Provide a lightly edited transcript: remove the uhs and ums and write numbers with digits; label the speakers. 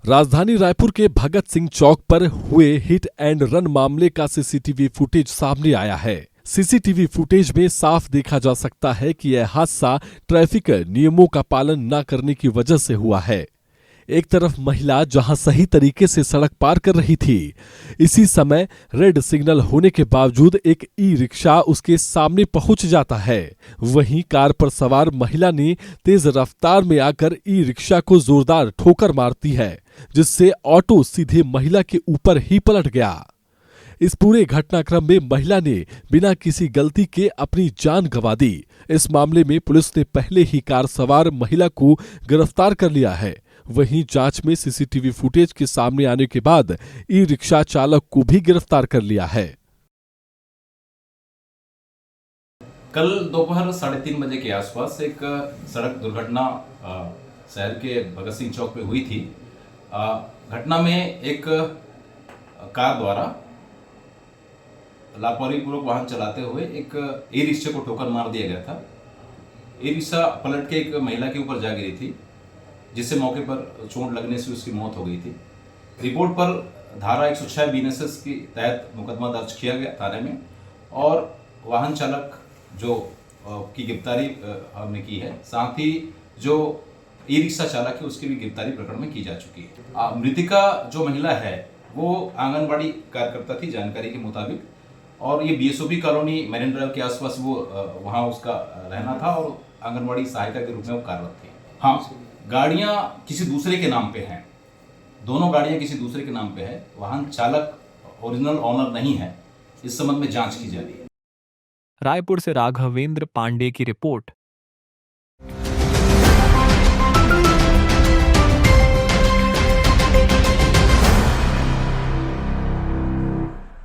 Speaker 1: राजधानी रायपुर के भगत सिंह चौक पर हुए हिट एंड रन मामले का सीसीटीवी फुटेज सामने आया है। सीसीटीवी फुटेज में साफ देखा जा सकता है कि यह हादसा ट्रैफिक नियमों का पालन न करने की वजह से हुआ है। एक तरफ महिला जहां सही तरीके से सड़क पार कर रही थी, इसी समय रेड सिग्नल होने के बावजूद एक ई रिक्शा उसके सामने पहुंच जाता है। वहीं कार पर सवार महिला ने तेज रफ्तार में आकर ई रिक्शा को जोरदार ठोकर मारती है, जिससे ऑटो सीधे महिला के ऊपर ही पलट गया। इस पूरे घटनाक्रम में महिला ने बिना किसी गलती के अपनी जान गंवा दी। इस मामले में पुलिस ने पहले ही कार सवार महिला को गिरफ्तार कर लिया है। वहीं जांच में सीसीटीवी फुटेज के सामने आने के बाद ई रिक्शा चालक को भी गिरफ्तार कर लिया है।
Speaker 2: कल दोपहर 3:30 बजे के आसपास एक सड़क दुर्घटना शहर के भगत सिंह चौक पे हुई थी। घटना में एक कार द्वारा लापरवाहीपूर्वक वाहन चलाते हुए एक ई रिक्शा को ठोकर मार दिया गया था। ई रिक्शा पलट के एक महिला के ऊपर जा गिरी थी, जिससे मौके पर चोट लगने से उसकी मौत हो गई थी। रिपोर्ट पर धारा 106 बीएनएसएस के तहत मुकदमा दर्ज किया गया थाने में और वाहन चालक जो की गिरफ्तारी हमने की है। साथ ही जो ई रिक्शा चालक है उसकी भी गिरफ्तारी प्रकरण में की जा चुकी है। मृतिका जो महिला है वो आंगनबाड़ी कार्यकर्ता थी जानकारी के मुताबिक, और ये बीएसओपी कॉलोनी मरीन ड्राइव के आसपास वो वहाँ उसका रहना था और आंगनबाड़ी सहायिका के रूप में वो कार्यरत थी। हाँ, गाड़ियाँ किसी दूसरे के नाम पे हैं, दोनों गाड़ियाँ किसी दूसरे के नाम पे है। वाहन चालक ओरिजिनल ऑनर नहीं है। इस संबंध में जांच की जा रही है।
Speaker 3: रायपुर से राघवेंद्र पांडे की रिपोर्ट।